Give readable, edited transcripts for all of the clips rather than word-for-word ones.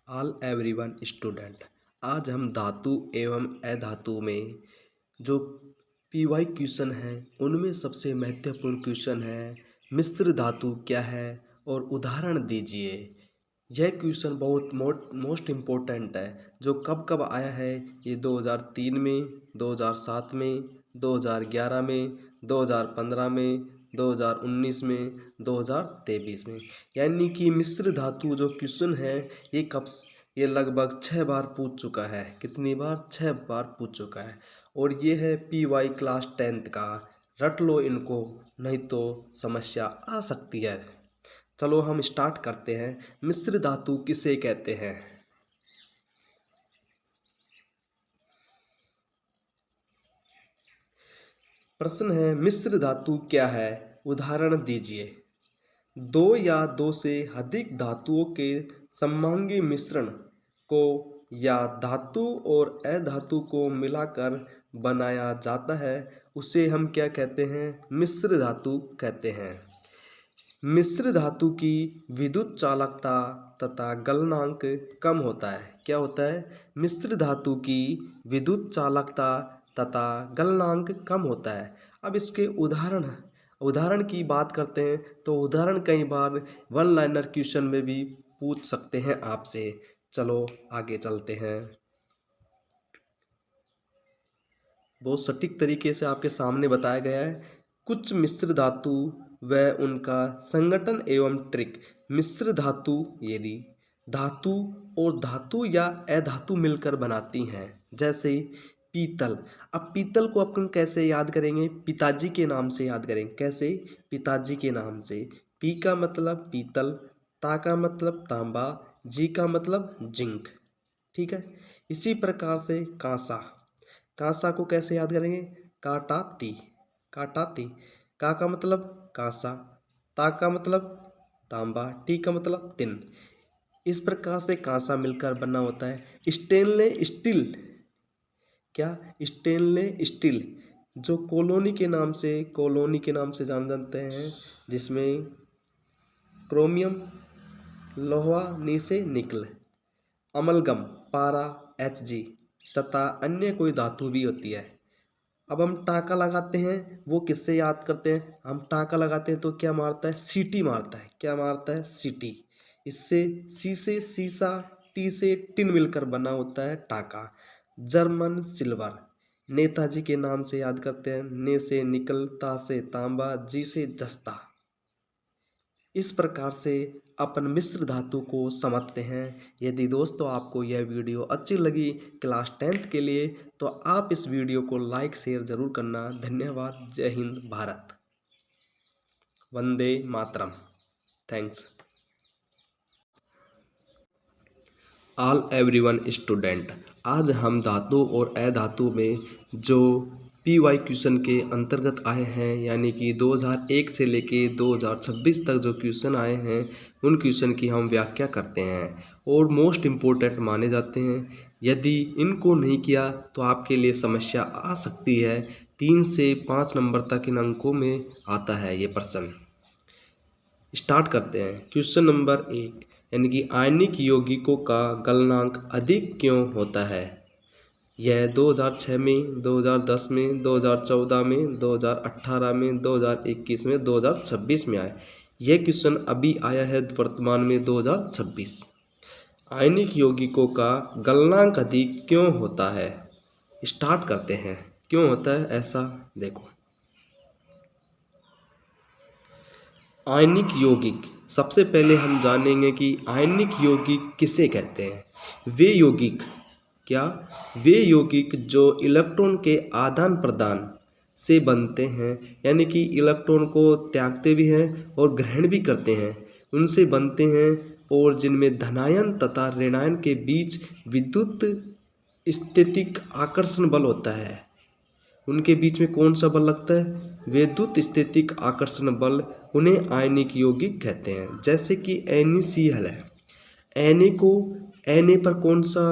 All everyone student. आज हम धातु एवं अधातु में जो पीवाई क्वेश्चन हैं उनमें सबसे महत्वपूर्ण क्वेश्चन है मिश्र धातु क्या है और उदाहरण दीजिए। यह क्वेश्चन बहुत मोस्ट इम्पोर्टेंट है। जो कब कब आया है, ये 2003 में, 2007 में, 2011 में, 2015 में, 2019 में, 2023 में। यानी कि मिश्र धातु जो क्वेश्चन है ये ये लगभग 6 बार पूछ चुका है। कितनी बार? 6 बार पूछ चुका है। और ये है PY क्लास 10th का। रट लो इनको, नहीं तो समस्या आ सकती है। चलो हम स्टार्ट करते हैं। मिश्र धातु किसे कहते हैं? प्रश्न है मिश्र धातु क्या है, उदाहरण दीजिए। दो या दो से अधिक धातुओं के सममांगी मिश्रण को या धातु और अधातु को मिलाकर बनाया जाता है, उसे हम क्या कहते हैं? मिश्र धातु कहते हैं। मिश्र धातु की विद्युत चालकता तथा गलनांक कम होता है। क्या होता है? मिश्र धातु की विद्युत चालकता तथा गलनांक कम होता है। अब इसके उदाहरण की बात करते हैं तो उदाहरण कई बार वन लाइनर क्वेश्चन में भी पूछ सकते हैं आपसे। चलो आगे चलते हैं। बहुत सटीक तरीके से आपके सामने बताया गया है। कुछ मिश्र धातु व उनका संगठन एवं ट्रिक। मिश्र धातु यदि धातु और धातु या अधातु मिलकर बनाती हैं, जैसे पीतल। अब पीतल को अपन कैसे याद करेंगे? पिताजी के नाम से याद करेंगे। कैसे? पिताजी के नाम से। पी का मतलब पीतल, ता का मतलब तांबा, जी का मतलब जिंक। ठीक है। इसी प्रकार से कांसा। कांसा को कैसे याद करेंगे? काटाती, काटाती। का मतलब कांसा, ता का मतलब तांबा, टी का मतलब तिन। इस प्रकार से कांसा मिलकर बना होता है। Stainless steel. क्या? स्टेनलेस स्टील जो कॉलोनी के नाम से जानते हैं, जिसमें क्रोमियम, लोहा, नीसे निकल, अमलगम, पारा, Hg तथा अन्य कोई धातु भी होती है। अब हम टाका लगाते हैं, वो किससे याद करते हैं? हम टाका लगाते हैं तो क्या मारता है? सीटी मारता है। क्या मारता है? सीटी। इससे सी से सीसा, टी से टिन मिलकर बना होता है टाका। जर्मन सिल्वर नेताजी के नाम से याद करते हैं। ने से निकल, ता से तांबा, जी से जस्ता। इस प्रकार से अपन मिश्र धातु को समझते हैं। यदि दोस्तों आपको यह वीडियो अच्छी लगी क्लास 10th के लिए, तो आप इस वीडियो को लाइक शेयर जरूर करना। धन्यवाद। जय Hind Bharat, Vande Mataram. Thanks. All everyone student. आज हम धातु और अधातु में जो PY क्वेश्चन के अंतर्गत आए हैं, यानी कि 2001 से लेके 2026 तक जो क्वेश्चन आए हैं, उन क्वेश्चन की हम व्याख्या करते हैं और मोस्ट इम्पोर्टेंट माने जाते हैं। यदि इनको नहीं किया तो आपके लिए समस्या आ सकती है। 3 से 5 नंबर तक इन अंकों में आता है ये प्रश्न। स्टार्ट करते हैं। क्वेश्चन नंबर 1, यानी कि आयनिक यौगिकों का गलनांक अधिक क्यों होता है? यह 2006 में, 2010 में, 2014 में, 2018 में, 2021 में, 2026 में आया। यह क्वेश्चन अभी आया है वर्तमान में 2026। आयनिक यौगिकों का गलनांक अधिक क्यों होता है? स्टार्ट करते हैं। क्यों होता है ऐसा? देखो, आयनिक यौगिक, सबसे पहले हम जानेंगे कि आयनिक यौगिक किसे कहते हैं। वे यौगिक, क्या? वे यौगिक जो इलेक्ट्रॉन के आदान प्रदान से बनते हैं, यानी कि इलेक्ट्रॉन को त्यागते भी हैं और ग्रहण भी करते हैं, उनसे बनते हैं, और जिनमें धनायन तथा ऋणायन के बीच विद्युत स्थितिक आकर्षण बल होता है। उनके बीच में कौन सा बल लगता है? विद्युत स्थितिक आकर्षण बल। उन्हें आयनिक यौगिक कहते हैं। जैसे कि NaCl है। Na पर कौन सा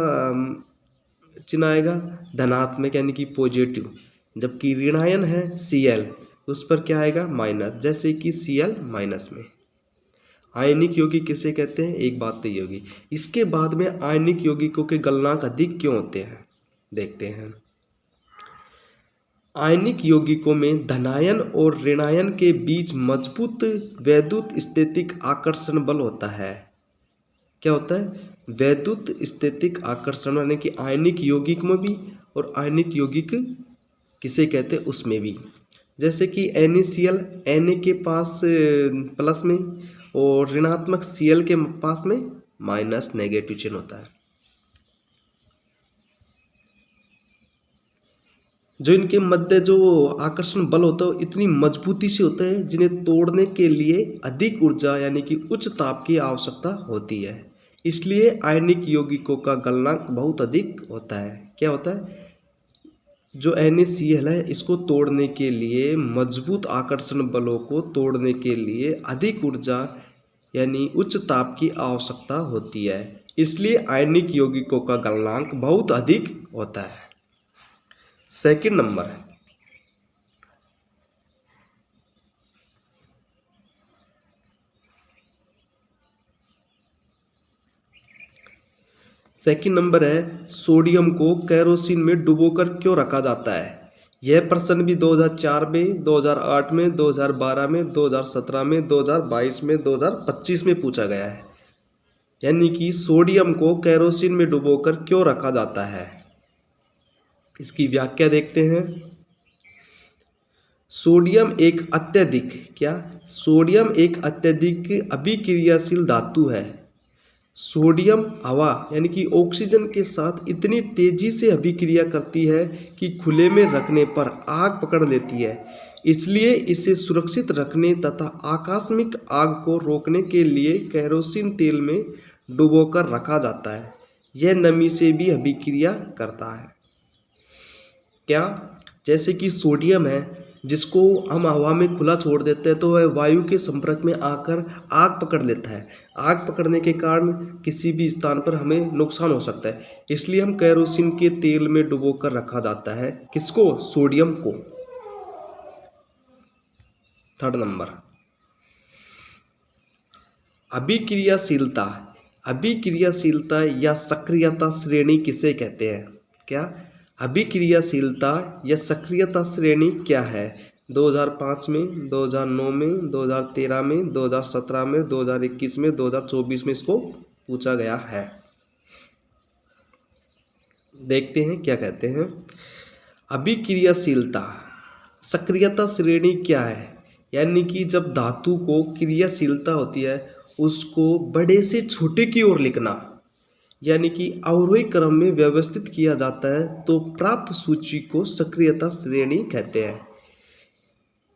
चिन्ह आएगा? धनात्मक, यानी कि पॉजिटिव। जबकि ऋणायन है Cl, उस पर क्या आएगा? माइनस। जैसे कि Cl माइनस में। आयनिक यौगिक किसे कहते हैं, एक बात तो ये होगी। इसके बाद में आयनिक यौगिकों के गलनांक अधिक क्यों होते हैं, देखते हैं। आयनिक यौगिकों में धनायन और ऋणायन के बीच मजबूत वैद्युत स्थितिक आकर्षण बल होता है। क्या होता है, वैद्युत स्थितिक आकर्षण, यानी कि आयनिक यौगिक में भी और आयनिक यौगिक किसे कहते हैं उसमें भी। जैसे कि NaCl Na के पास प्लस में और ऋणात्मक Cl के पास में माइनस नेगेटिव चिन्ह होता है। जो इनके मध्य जो आकर्षण बल होता है इतनी मजबूती से होता है जिन्हें तोड़ने के लिए अधिक ऊर्जा यानी कि उच्च ताप की आवश्यकता होती है। इसलिए आयनिक यौगिकों का गलनांक बहुत अधिक होता है। क्या होता है, जो NaCl है इसको तोड़ने के लिए, मजबूत आकर्षण बलों को तोड़ने के लिए अधिक ऊर्जा यानी उच्च ताप की आवश्यकता होती है। इसलिए आयनिक यौगिकों का गलनांक बहुत अधिक होता है। सेकंड नंबर है, सोडियम को केरोसिन में डुबोकर क्यों रखा जाता है। यह प्रश्न भी 2004 में, 2008 में, 2012 में, 2017 में, 2022 में, 2025 में पूछा गया है। यानी कि सोडियम को केरोसिन में डुबोकर क्यों रखा जाता है, इसकी व्याख्या देखते हैं। सोडियम एक अत्यधिक अभिक्रियाशील धातु है। सोडियम हवा यानी कि ऑक्सीजन के साथ इतनी तेजी से अभिक्रिया करती है कि खुले में रखने पर आग पकड़ लेती है। इसलिए इसे सुरक्षित रखने तथा आकस्मिक आग को रोकने के लिए केरोसिन तेल में डुबोकर रखा जाता है। यह नमी से भी अभिक्रिया करता है। क्या, जैसे कि सोडियम है जिसको हम हवा में खुला छोड़ देते हैं तो वह वायु के संपर्क में आकर आग पकड़ लेता है। आग पकड़ने के कारण किसी भी स्थान पर हमें नुकसान हो सकता है। इसलिए हम केरोसिन के तेल में डुबोकर रखा जाता है। किसको, सोडियम को। थर्ड नंबर, अभिक्रियाशीलता या सक्रियता श्रेणी किसे कहते हैं। क्या, अभिक्रियाशीलता या सक्रियता श्रेणी क्या है। 2005 में, 2009 में, 2013 में, 2017 में, 2021 में, 2024 में इसको पूछा गया है। देखते हैं क्या कहते हैं। अभिक्रियाशीलता सक्रियता श्रेणी क्या है, यानी कि जब धातु को क्रियाशीलता होती है उसको बड़े से छोटे की ओर लिखना, यानी कि अवरोही क्रम में व्यवस्थित किया जाता है तो प्राप्त सूची को सक्रियता श्रेणी कहते हैं।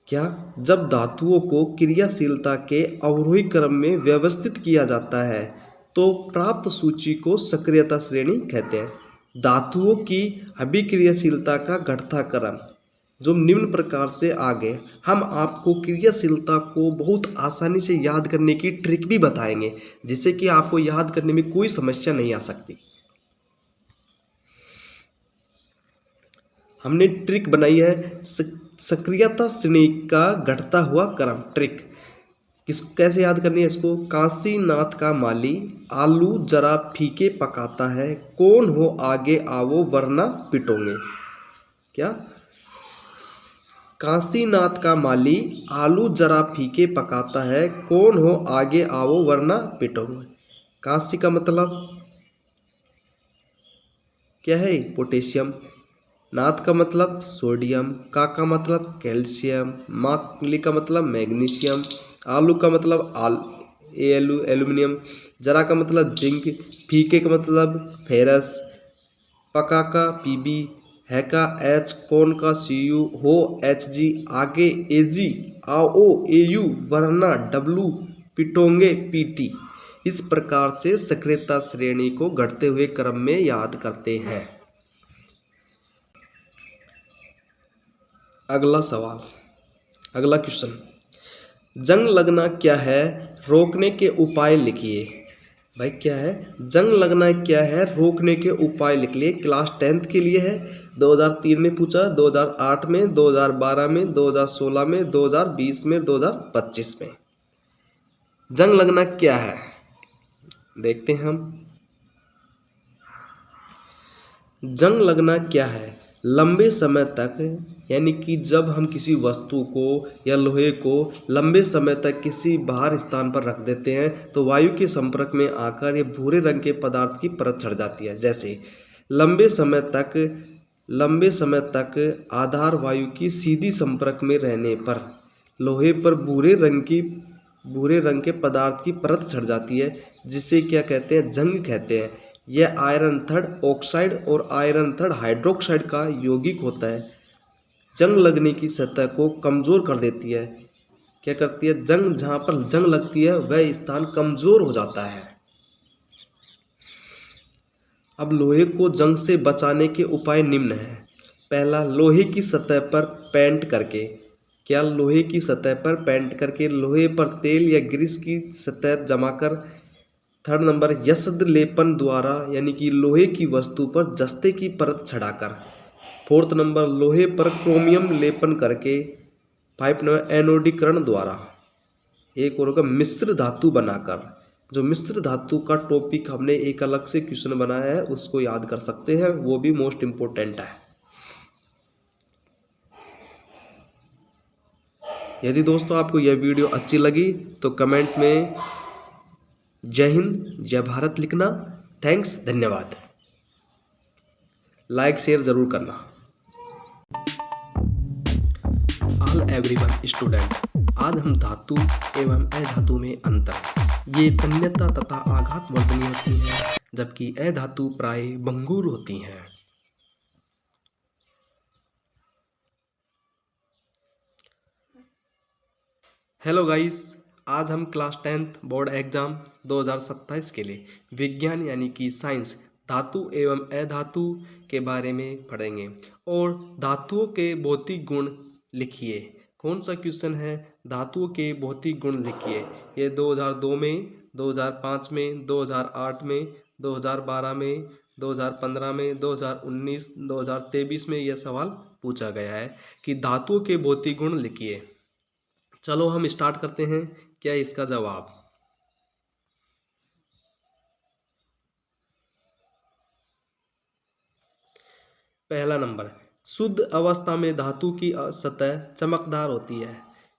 क्या, जब धातुओं को क्रियाशीलता के अवरोही क्रम में व्यवस्थित किया जाता है तो प्राप्त सूची को सक्रियता श्रेणी कहते हैं। धातुओं की अभिक्रियाशीलता का घटता क्रम जो निम्न प्रकार से आगे, हम आपको क्रियाशीलता को बहुत आसानी से याद करने की ट्रिक भी बताएंगे जिससे कि आपको याद करने में कोई समस्या नहीं आ सकती। हमने ट्रिक बनाई है सक्रियता श्रेणी का घटता हुआ क्रम। ट्रिक कैसे याद करनी है इसको। काशीनाथ का माली आलू जरा फीके पकाता है, कौन हो आगे आवो वरना पिटोंगे। क्या, काशीनाथ का माली आलू जरा फीके पकाता है, कौन हो आगे आओ वरना पिटोंगे। काशी का मतलब क्या है, पोटेशियम। नाथ का मतलब सोडियम। का मतलब कैल्शियम। माली का मतलब मैग्नीशियम। आलू का मतलब एल्यूमिनियम। जरा का मतलब जिंक। फीके का मतलब फेरस। पका का Pb। है का H। कौन का Cu। हो Hg। आगे Ag। आओ Au वरना W। पिटोंगे Pt। इस प्रकार से सक्रियता श्रेणी को घटते हुए क्रम में याद करते हैं। अगला सवाल, अगला क्वेश्चन, जंग लगना क्या है, रोकने के उपाय लिखिए। भाई क्या है, जंग लगना क्या है, रोकने के उपाय लिख लिए। क्लास 10th के लिए है। 2003 में पूछा, 2008 में, 2012 में, 2016 में, 2020 में, 2025 में। जंग लगना क्या है, देखते हैं हम। जंग लगना क्या है? लंबे समय तक, यानी कि जब हम किसी वस्तु को या लोहे को लंबे समय तक किसी बाहर स्थान पर रख देते हैं तो वायु के संपर्क में आकर ये भूरे रंग के पदार्थ की परत चढ़ जाती है। जैसे लंबे समय तक आधार वायु की सीधी संपर्क में रहने पर लोहे पर भूरे रंग के पदार्थ की परत चढ़ जाती है, जिसे क्या कहते हैं? जंग कहते हैं। यह आयरन थर्ड ऑक्साइड और आयरन थर्ड हाइड्रोक्साइड का यौगिक होता है। जंग लगने की सतह को कमजोर कर देती है। क्या करती है? जंग, जहां पर जंग लगती है वह स्थान कमजोर हो जाता है। अब लोहे को जंग से बचाने के उपाय निम्न हैं। पहला, लोहे की सतह पर पेंट करके। क्या? लोहे की सतह पर पेंट करके, लोहे पर तेल या ग्रीस की सतह जमाकर। थर्ड नंबर, यस्त्र लेपन द्वारा, यानी कि लोहे की वस्तु पर जस्ते की परत चढ़ाकर। फोर्थ नंबर, लोहे पर क्रोमियम लेपन करके। फाइव नंबर, एनोडीकरण द्वारा। एक और होगा मिश्र धातु बनाकर। जो मिश्र धातु का टॉपिक हमने एक अलग से क्वेश्चन बनाया है उसको याद कर सकते हैं, वो भी मोस्ट इम्पोर्टेंट है। यदि दोस्तों आपको यह वीडियो अच्छी लगी तो कमेंट में जय हिंद जय भारत लिखना। थैंक्स, धन्यवाद। लाइक शेयर जरूर करना। ऑल एवरीवन स्टूडेंट, आज हम धातु एवं अधातु में अंतर, ये तन्यता तथा आघात वर्धनी होती है जबकि अधातु प्राय भंगुर होती हैं। हेलो गाइस, आज हम क्लास 10th बोर्ड एग्जाम 2027 के लिए विज्ञान यानी कि साइंस धातु एवं अधातु के बारे में पढ़ेंगे और धातुओं के भौतिक गुण लिखिए। कौन सा क्वेश्चन है? धातुओं के भौतिक गुण लिखिए। ये 2002 में, 2005 में, 2008 में, 2012 में, 2015 में, 2019, 2023 में यह सवाल पूछा गया है कि धातुओं के भौतिक गुण लिखिए। चलो हम स्टार्ट करते हैं। क्या है इसका जवाब? पहला नंबर, शुद्ध अवस्था में धातु की सतह चमकदार होती है।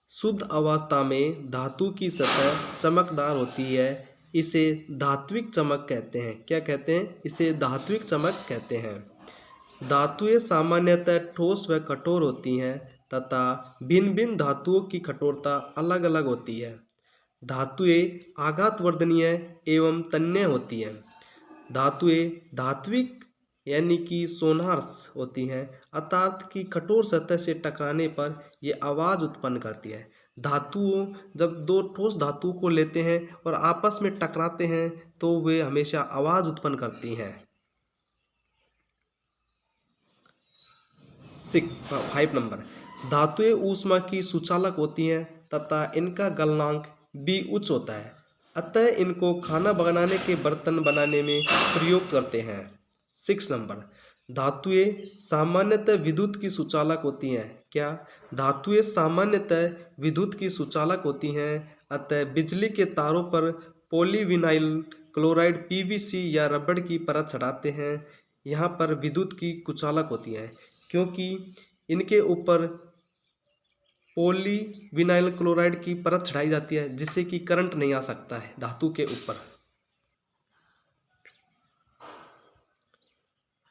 शुद्ध अवस्था में धातु की सतह चमकदार होती है, इसे धात्विक चमक कहते हैं। क्या कहते हैं? इसे धात्विक चमक कहते हैं। धातुएं सामान्यतः ठोस व कठोर होती हैं तथा भिन्न भिन्न धातुओं की कठोरता अलग अलग होती है। धातुएं आघात वर्धनीय एवं तन्य होती हैं। धातुएं धात्विक यानी कि सोनार्स होती हैं, अर्थात कि कठोर सतह से टकराने पर ये आवाज़ उत्पन्न करती है। धातुओं, जब दो ठोस धातुओं को लेते हैं और आपस में टकराते हैं तो वे हमेशा आवाज़ उत्पन्न करती हैं। 5 नंबर, धातुएं ऊष्मा की सुचालक होती हैं तथा इनका गलनांक भी उच्च होता है, अतः इनको खाना बनाने के बर्तन बनाने में प्रयोग करते हैं। 6 नंबर, धातुएं सामान्यतः विद्युत की सुचालक होती हैं। क्या? धातुएं सामान्यतः विद्युत की सुचालक होती हैं, अतः बिजली के तारों पर पॉलीविनाइल क्लोराइड पीवीसी या रबड़ की परत चढ़ाते हैं। यहाँ पर विद्युत की कुचालक होती हैं क्योंकि इनके ऊपर पॉलीविनाइल क्लोराइड की परत चढ़ाई जाती है जिससे कि करंट नहीं आ सकता है धातु के ऊपर।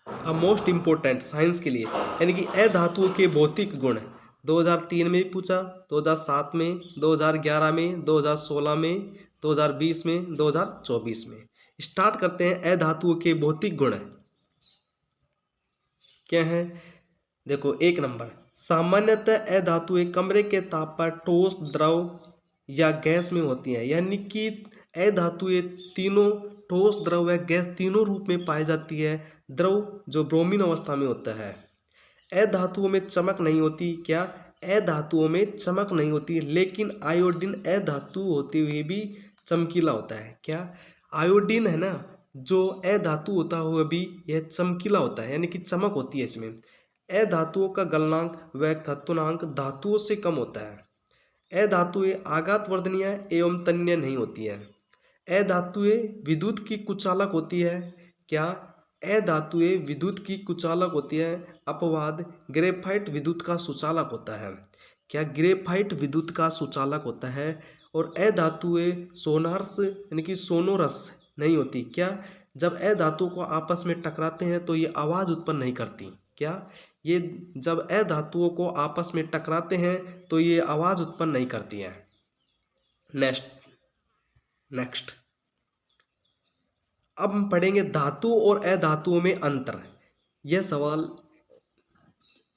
अब मोस्ट इम्पोर्टेंट साइंस के लिए, यानी कि अधातुओं के भौतिक गुण 2003 में पूछा, 2007 में, 2011 में, 2016 में, 2020 में, 2024 में। स्टार्ट करते हैं। अधातुओं के भौतिक गुण क्या है? देखो, 1 नंबर, सामान्यतः अधातुएं कमरे के ताप पर ठोस, द्रव या गैस में होती हैं, यानी कि अधातुएं तीनों ठोस, द्रव व गैस तीनों रूप में पाई जाती है। द्रव जो ब्रोमीन अवस्था में होता है। अधातुओं में चमक नहीं होती। क्या? अधातुओं में चमक नहीं होती, लेकिन आयोडीन अधातु होते हुए भी चमकीला होता है। क्या? आयोडीन है ना, जो अधातु होता हुआ भी यह चमकीला होता है, यानी कि चमक होती है इसमें। अधातुओं का गलनांक व क्वथनांक धातुओं से कम होता है। अधातुएं आघात वर्धनीय एवं तन्य नहीं होती है। अधातुएं विद्युत की कुचालक होती है। क्या? अधातुएं विद्युत की कुचालक होती है। अपवाद, ग्रेफाइट विद्युत का सुचालक होता है। क्या? ग्रेफाइट विद्युत का सुचालक होता है। और अधातुएं सोनार्स यानी कि सोनोरस नहीं होती। क्या? जब अधातुओं को आपस में टकराते हैं तो ये आवाज उत्पन्न नहीं करती। क्या? ये जब अधातुओं को आपस में टकराते हैं तो ये आवाज उत्पन्न नहीं करती है। नेक्स्ट नेक्स्ट अब हम पढ़ेंगे धातु और अधातुओं में अंतर। यह सवाल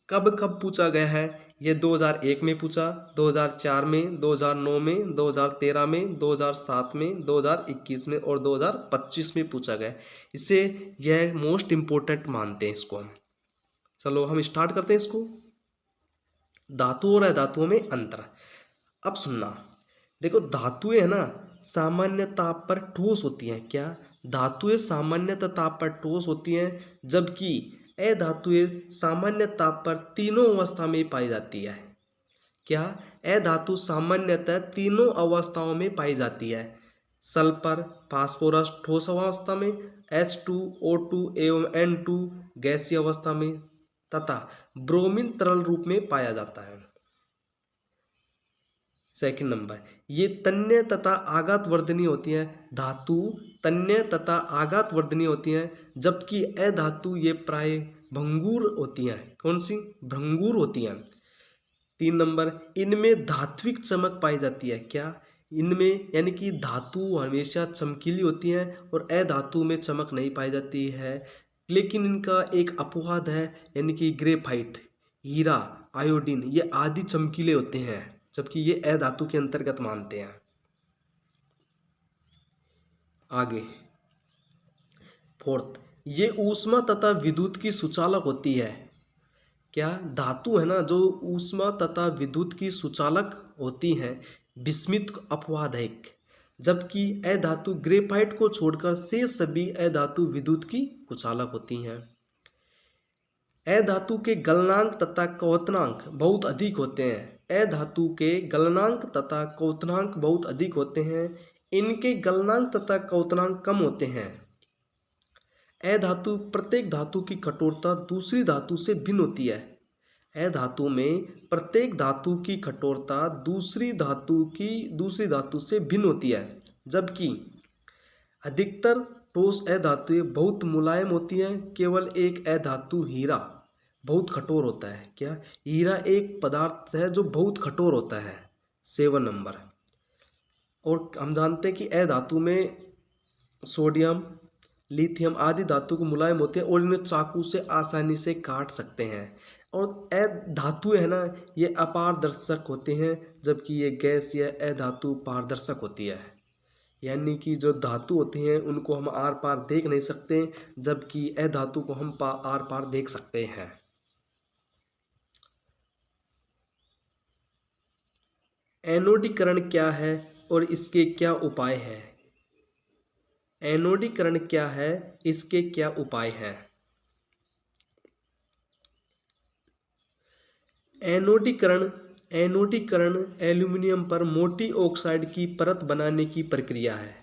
कब कब पूछा गया है? ये 2001 में पूछा, 2004 में, 2009 में, 2013 में, 2007 में, 2021 में और 2025 में पूछा गया है। इसे यह मोस्ट इम्पोर्टेंट मानते हैं इसको हम। चलो हम स्टार्ट करते हैं इसको। धातु और अधातुओं में अंतर। अब सुनना, देखो धातुएं है ना सामान्य ताप पर ठोस होती हैं। क्या? धातुएं सामान्य ताप पर ठोस होती हैं, जबकि अधातुएं सामान्य ताप पर तीनों अवस्था में पाई जाती है। क्या? अधातु सामान्यतः तीनों अवस्थाओं में पाई जाती है। सल्फर, फास्फोरस ठोस अवस्था में, H2O2 एवं N2 गैसीय अवस्था में तथा ब्रोमीन तरल रूप में पाया जाता है। सेकंड नंबर, ये तन्य तथा आघात वर्धनीय होती हैं। धातु तन्य तथा आघात वर्धनीय होती हैं, जबकि अधातु ये प्राय भंगुर होती हैं। कौन सी? भंगुर होती हैं। 3 नंबर, इनमें धात्विक चमक पाई जाती है। क्या? इनमें यानी कि धातु हमेशा चमकीली होती हैं और अधातु में चमक नहीं पाई जाती है। लेकिन इनका एक अपवाद है, यानी कि ग्रेफाइट, हीरा, आयोडीन ये आदि चमकीले होते हैं, जबकि ये अधातु के अंतर्गत मानते हैं। आगे फोर्थ, ये ऊष्मा तथा विद्युत की सुचालक होती है। क्या? धातु है ना जो ऊष्मा तथा विद्युत की सुचालक होती हैं, विस्मित अपवाद है एक। जबकि अधातु ग्रेफाइट को छोड़कर शेष सभी अधातु विद्युत की कुचालक होती हैं। अधातु के गलनांक तथा क्वथनांक बहुत अधिक होते हैं। अधातु के गलनांक तथा क्वथनांक बहुत अधिक होते हैं। इनके गलनांक तथा क्वथनांक कम होते हैं। अधातु प्रत्येक धातु की कठोरता दूसरी धातु से भिन्न होती है। अधातु में प्रत्येक धातु की कठोरता दूसरी धातु से भिन्न होती है, जबकि अधिकतर ठोस अधातुएं बहुत मुलायम होती हैं। केवल एक अधातु हीरा बहुत कठोर होता है। क्या? हीरा एक पदार्थ है जो बहुत कठोर होता है। 7 नंबर, और हम जानते हैं कि अधातु में सोडियम, लिथियम आदि धातु को मुलायम होते हैं और इन्हें चाकू से आसानी से काट सकते हैं। और अधातुएं है ना ये अपारदर्शक होते हैं, जबकि ये गैस या अधातु पारदर्शक होती है। यानी कि जो धातु होती हैं उनको हम आर पार देख नहीं सकते, जबकि अधातु को हम आर पार देख सकते हैं। एनोडीकरण क्या है और इसके क्या उपाय हैं? एनोडीकरण क्या है, इसके क्या उपाय हैं? एनोडीकरण एल्यूमिनियम पर मोटी ऑक्साइड की परत बनाने की प्रक्रिया है।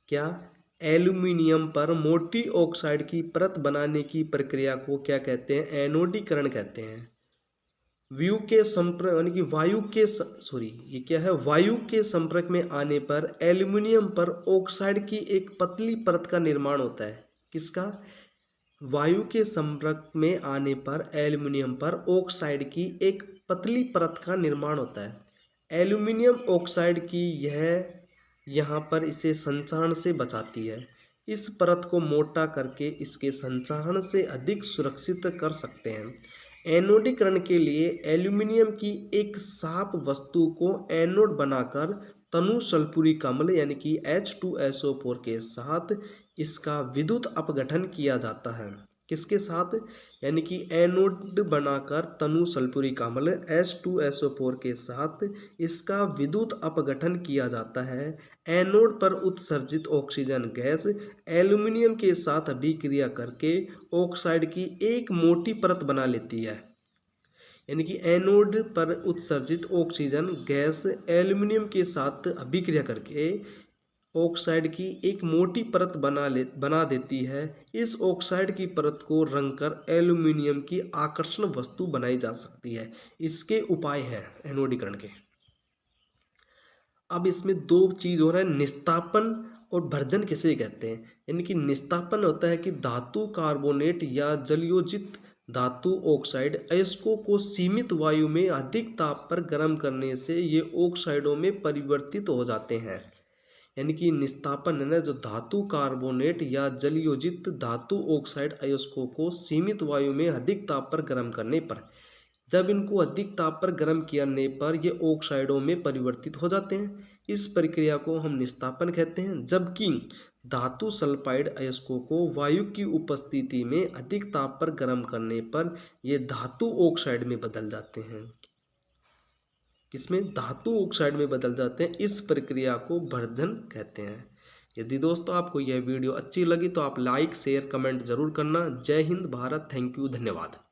क्या? एल्यूमिनियम पर मोटी ऑक्साइड की परत बनाने की प्रक्रिया को क्या कहते हैं? एनोडीकरण कहते हैं। वायु के संपर्क यानी कि वायु के संपर्क में आने पर एल्यूमिनियम पर ऑक्साइड की एक पतली परत का निर्माण होता है। किसका? वायु के संपर्क में आने पर एल्यूमिनियम पर ऑक्साइड की एक पतली परत का निर्माण होता है। एल्यूमिनियम ऑक्साइड की यहाँ पर इसे संचरण से बचाती है। इस परत को मोटा करके इसके संचरण से अधिक सुरक्षित कर सकते हैं। एनोडीकरण के लिए एल्यूमिनियम की एक साफ वस्तु को एनोड बनाकर तनु सल्फ्यूरिक अम्ल यानी कि H2SO4 के साथ इसका विद्युत अपघटन किया जाता है। किसके साथ? यानी कि एनोड बनाकर तनु सल्फ्यूरिक अम्ल H2SO4 के साथ इसका विद्युत अपघटन किया जाता है। एनोड पर उत्सर्जित ऑक्सीजन गैस एल्यूमिनियम के साथ अभिक्रिया करके ऑक्साइड की एक मोटी परत बना लेती है। यानी कि एनोड पर उत्सर्जित ऑक्सीजन गैस एल्युमिनियम के साथ अभिक्रिया करके ऑक्साइड की एक मोटी परत बना देती है। इस ऑक्साइड की परत को रंगकर एल्युमिनियम की आकर्षण वस्तु बनाई जा सकती है। इसके उपाय हैं एनोडीकरण के। अब इसमें दो चीज हो रहा है, निस्तापन और भर्जन किसे कहते हैं। यानी कि निस्तापन होता है कि धातु कार्बोनेट या जलयोजित धातु ऑक्साइड अयस्कों को सीमित वायु में अधिक ताप पर गर्म करने से ये ऑक्साइडों में परिवर्तित हो जाते हैं। यानी कि निस्तापन है ना, जो धातु कार्बोनेट या जलयोजित धातु ऑक्साइड अयस्कों को सीमित वायु में अधिक ताप पर गर्म करने पर, जब इनको अधिक ताप पर गर्म करने पर ये ऑक्साइडों में परिवर्तित हो जाते हैं। इस प्रक्रिया को हम निस्तापन कहते हैं। जबकि धातु सल्फाइड अयस्कों को वायु की उपस्थिति में अधिक ताप पर गर्म करने पर ये धातु ऑक्साइड में बदल जाते हैं। किसमें? धातु ऑक्साइड में बदल जाते हैं। इस प्रक्रिया को भर्जन कहते हैं। यदि दोस्तों आपको यह वीडियो अच्छी लगी तो आप लाइक शेयर कमेंट जरूर करना। जय हिंद भारत, थैंक यू, धन्यवाद।